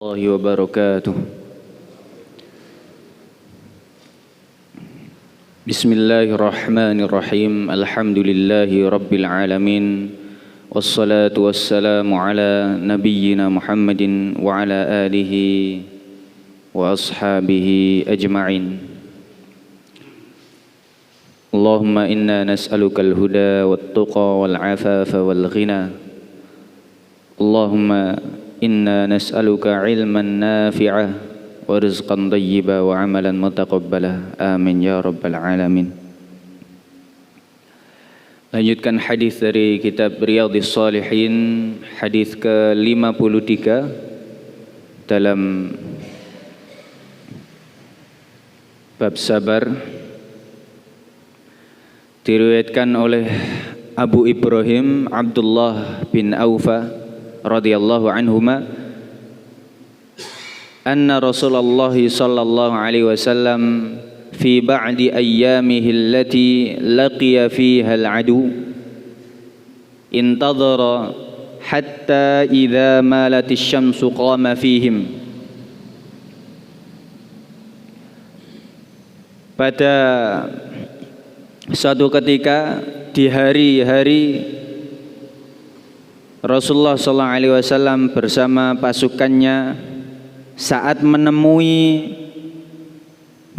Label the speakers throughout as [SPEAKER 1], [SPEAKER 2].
[SPEAKER 1] الله وبركاته. بسم الله الرحمن الرحيم. الحمد لله رب العالمين، والصلاة والسلام على نبينا محمد وعلى آله وأصحابه أجمعين. اللهم إنا نسألك الهدى والتقى والعفاف والغنى. اللهم إنا نسألك علما نافعا ورزقا طيبا وعملا متقبلا. Amin ya rabbal alamin. Lanjutkan hadis dari kitab Riyadhis Shalihin, hadis ke-53 dalam bab sabar, diriwayatkan oleh Abu Ibrahim Abdullah bin Aufa radhiyallahu anhuma anna Rasulullah sallallahu alaihi wasallam fi ba'di ayyamihi allati laqiya fiha al-adu intadhara hatta idza malat asy-syamsu qama fihim. Pada suatu ketika di hari-hari Rasulullah SAW bersama pasukannya saat menemui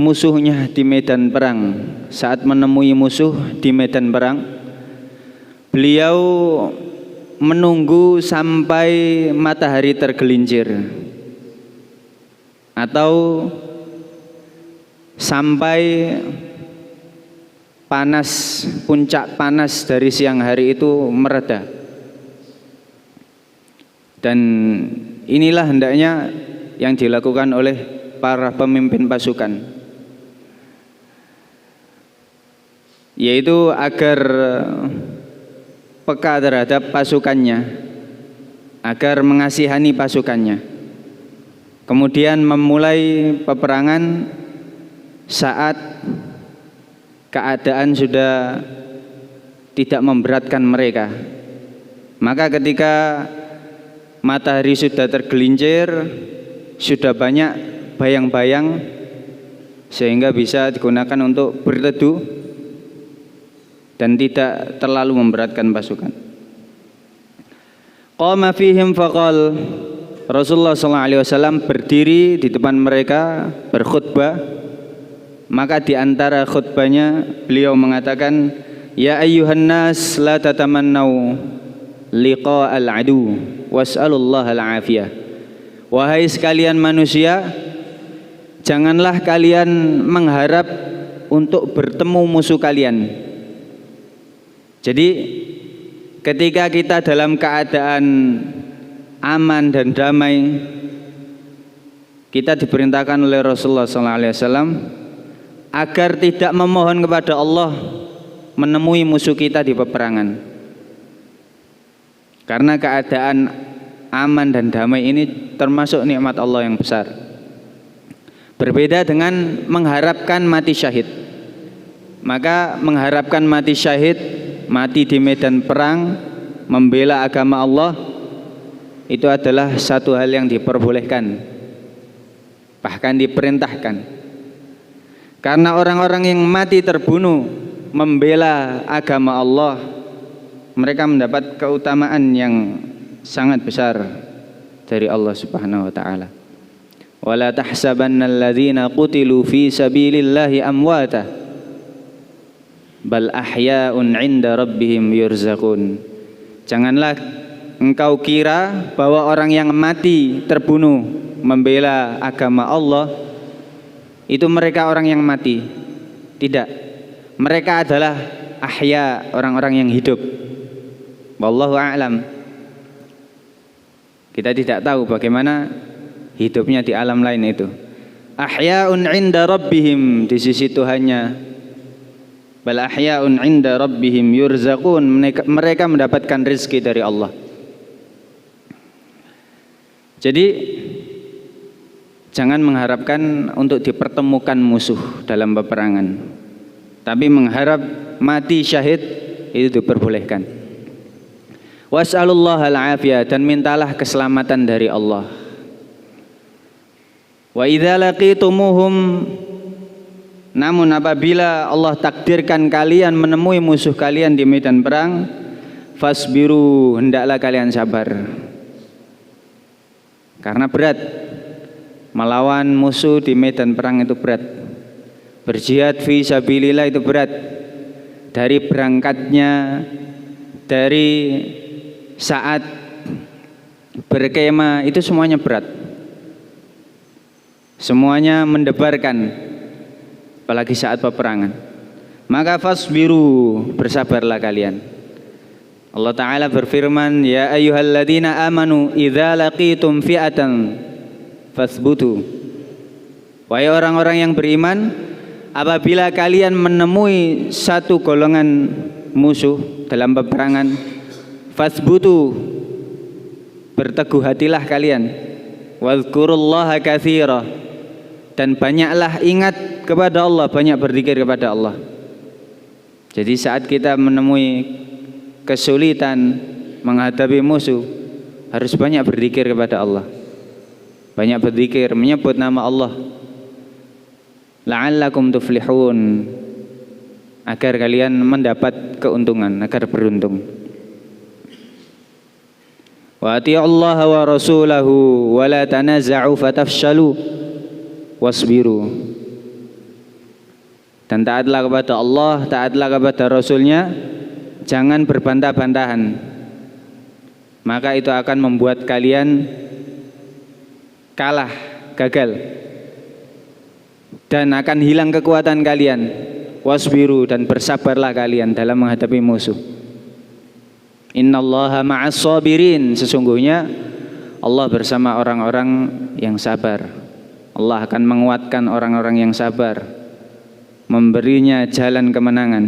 [SPEAKER 1] musuhnya di medan perang. Saat menemui musuh di medan perang, beliau menunggu sampai matahari tergelincir atau sampai panas, puncak panas dari siang hari itu mereda. Dan inilah hendaknya yang dilakukan oleh para pemimpin pasukan, yaitu agar peka terhadap pasukannya, agar mengasihani pasukannya, kemudian memulai peperangan saat keadaan sudah tidak memberatkan mereka. Maka ketika matahari sudah tergelincir, sudah banyak bayang-bayang sehingga bisa digunakan untuk berteduh dan tidak terlalu memberatkan pasukan. Qama fihim faqal, Rasulullah SAW berdiri di depan mereka berkhutbah. Maka di antara khutbahnya beliau mengatakan, ya ayyuhan nas la tatamannau liqa'al adu was'alullaha al-afiyah. Wahai sekalian manusia, janganlah kalian mengharap untuk bertemu musuh kalian. Jadi ketika kita dalam keadaan aman dan damai, kita diperintahkan oleh Rasulullah SAW agar tidak memohon kepada Allah menemui musuh kita di peperangan. Karena keadaan aman dan damai ini termasuk nikmat Allah yang besar. Berbeda dengan mengharapkan mati syahid. Maka mengharapkan mati syahid, mati di medan perang, membela agama Allah, itu adalah satu hal yang diperbolehkan, bahkan diperintahkan. Karena orang-orang yang mati terbunuh membela agama Allah, mereka mendapat keutamaan yang sangat besar dari Allah Subhanahu wa taala. Wala tahsabannal ladzina qutilu fi sabilillahi amwata bal ahya'un 'inda rabbihim yurzaqun. Janganlah engkau kira bahwa orang yang mati terbunuh membela agama Allah itu mereka orang yang mati. Tidak. Mereka adalah ahya, orang-orang yang hidup. Wallahu a'lam. Kita tidak tahu bagaimana hidupnya di alam lain itu. Ahya'un 'inda rabbihim, di sisi Tuhannya. Bal ahya'un 'inda rabbihim yurzaqun, mereka mendapatkan rezeki dari Allah. Jadi jangan mengharapkan untuk dipertemukan musuh dalam peperangan, tapi mengharap mati syahid itu diperbolehkan. Was'alullaha al-afiyah, dan mintalah keselamatan dari Allah. Wa idza laqitumuhum, namun apabila Allah takdirkan kalian menemui musuh kalian di medan perang, fasbiru, hendaklah kalian sabar. Karena berat melawan musuh di medan perang itu berat. Berjihad fi sabilillah itu berat. Dari berangkatnya, dari saat berkemah itu semuanya berat. Semuanya mendebarkan, apalagi saat peperangan. Maka fasbiru, bersabarlah kalian. Allah Ta'ala berfirman, ya ayyuhalladzina amanu idza laqitum fi'atan fasbutu. Wahai orang-orang yang beriman, apabila kalian menemui satu golongan musuh dalam peperangan, fasbutu, berteguh hatilah kalian. Wadhkurullaha katsira, dan banyaklah ingat kepada Allah, banyak berzikir kepada Allah. Jadi saat kita menemui kesulitan menghadapi musuh, harus banyak berzikir kepada Allah. Banyak berzikir, menyebut nama Allah. La'allakum tuflihun, agar kalian mendapat keuntungan, agar beruntung. Wa ati'ullaha wa rasulahu wa la tanaza'u fatafshalu wasbiru. Dan taatlah kepada Allah, taatlah kepada Rasulnya, jangan berbantah-bantahan, maka itu akan membuat kalian kalah, gagal, dan akan hilang kekuatan kalian. Wasbiru, dan bersabarlah kalian dalam menghadapi musuh. Innallaha ma'as sabirin, sesungguhnya Allah bersama orang-orang yang sabar. Allah akan menguatkan orang-orang yang sabar, memberinya jalan kemenangan.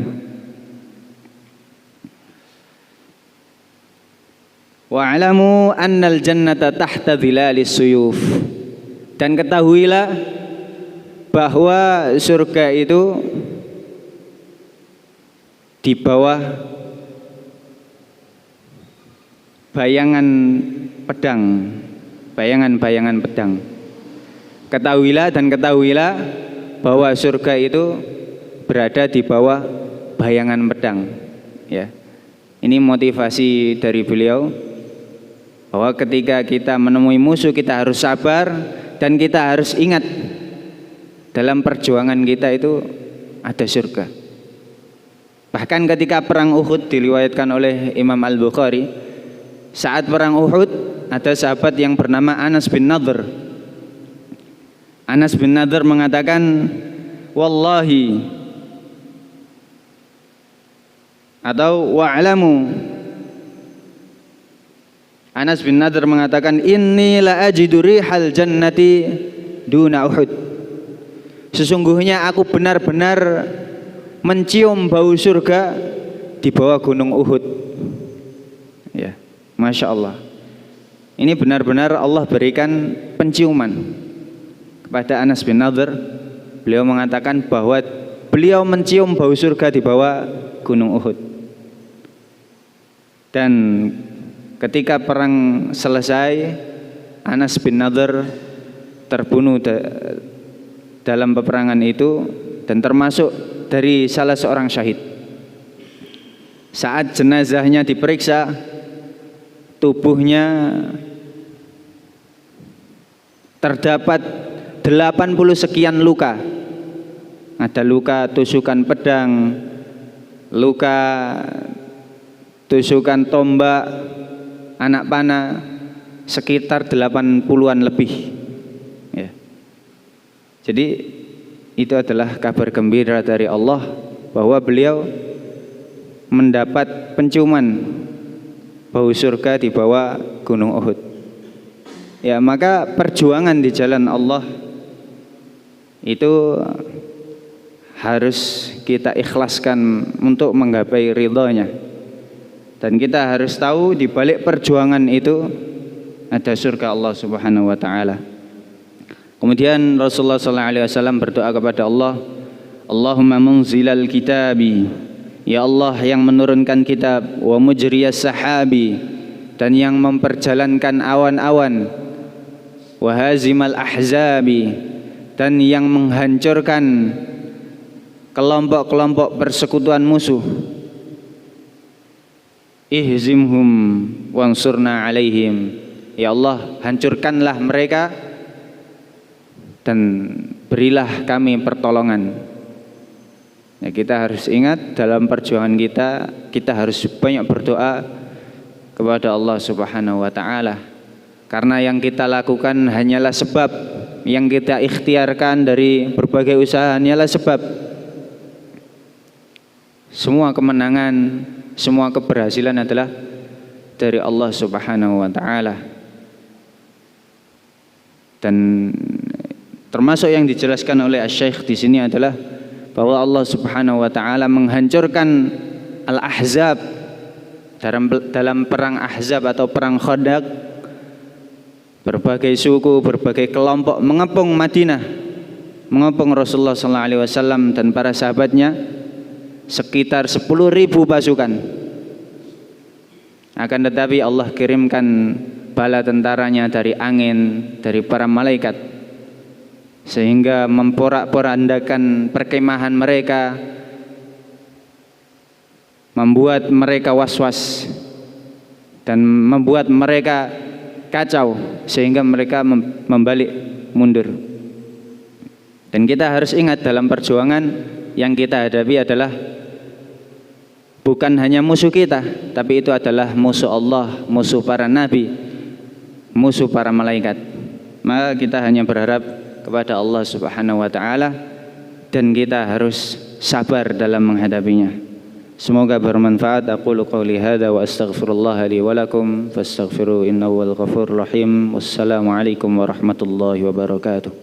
[SPEAKER 1] Wa'alamu annal jannata tahta dhilalis suyuf, dan ketahuilah bahwa surga itu di bawah bayangan pedang, bayangan-bayangan pedang. Ketahuilah dan ketahuilah bahwa surga itu berada di bawah bayangan pedang. Ya, ini motivasi dari beliau, bahwa ketika kita menemui musuh kita harus sabar, dan kita harus ingat dalam perjuangan kita itu ada surga. Bahkan ketika perang Uhud, diriwayatkan oleh Imam Al-Bukhari, saat perang Uhud ada sahabat yang bernama Anas bin Nadhr. Anas bin Nadhr mengatakan, wallahi, atau wa'lamu, Anas bin Nadhr mengatakan, inni la ajidu rihal jannati duna Uhud. Sesungguhnya aku benar-benar mencium bau surga di bawah gunung Uhud. Ya, Masya Allah. Ini benar-benar Allah berikan penciuman kepada Anas bin Nadhr. Beliau mengatakan bahwa beliau mencium bau surga di bawah gunung Uhud. Dan ketika perang selesai, Anas bin Nadhr terbunuh dalam peperangan itu, dan termasuk dari salah seorang syahid. Saat jenazahnya diperiksa, tubuhnya terdapat 80 sekian luka. Ada luka tusukan pedang, luka tusukan tombak, anak panah, sekitar 80-an lebih. Ya. Jadi itu adalah kabar gembira dari Allah bahwa beliau mendapat penciuman bau surga di bawah gunung Uhud. Ya, maka perjuangan di jalan Allah itu harus kita ikhlaskan untuk menggapai ridhonya. Dan kita harus tahu di balik perjuangan itu ada surga Allah Subhanahu wa taala. Kemudian Rasulullah SAW berdoa kepada Allah, Allahumma munzilal kitabi, ya Allah yang menurunkan kitab, wa mujriyas sahabi, dan yang memperjalankan awan-awan, wa hazimal ahzabi, dan yang menghancurkan kelompok-kelompok persekutuan musuh. Ihzimhum wansurna alaihim, ya Allah hancurkanlah mereka dan berilah kami pertolongan. Ya, kita harus ingat dalam perjuangan kita harus banyak berdoa kepada Allah Subhanahu wa taala. Karena yang kita lakukan hanyalah sebab, yang kita ikhtiarkan dari berbagai usaha hanyalah sebab. Semua kemenangan, semua keberhasilan adalah dari Allah Subhanahu wa taala. Dan termasuk yang dijelaskan oleh Asy-Syaikh di sini adalah bahwa Allah Subhanahu wa taala menghancurkan al-ahzab dalam perang Ahzab atau perang Khandaq. Berbagai suku, berbagai kelompok mengepung Madinah, mengepung Rasulullah SAW dan para sahabatnya, sekitar 10.000 pasukan. Akan tetapi Allah kirimkan bala tentaranya dari angin, dari para malaikat, sehingga memporak-porandakan perkemahan mereka, membuat mereka was-was dan membuat mereka kacau, sehingga mereka membalik mundur. Dan kita harus ingat dalam perjuangan yang kita hadapi adalah bukan hanya musuh kita, tapi itu adalah musuh Allah, musuh para nabi, musuh para malaikat. Maka kita hanya berharap kepada Allah Subhanahu wa taala dan kita harus sabar dalam menghadapinya. Semoga bermanfaat. Aqulu qouli hadza wa astaghfirullah li wa lakum fastaghfiru innahu wal ghafurur rahim. Wassalamu alaikum warahmatullahi wabarakatuh.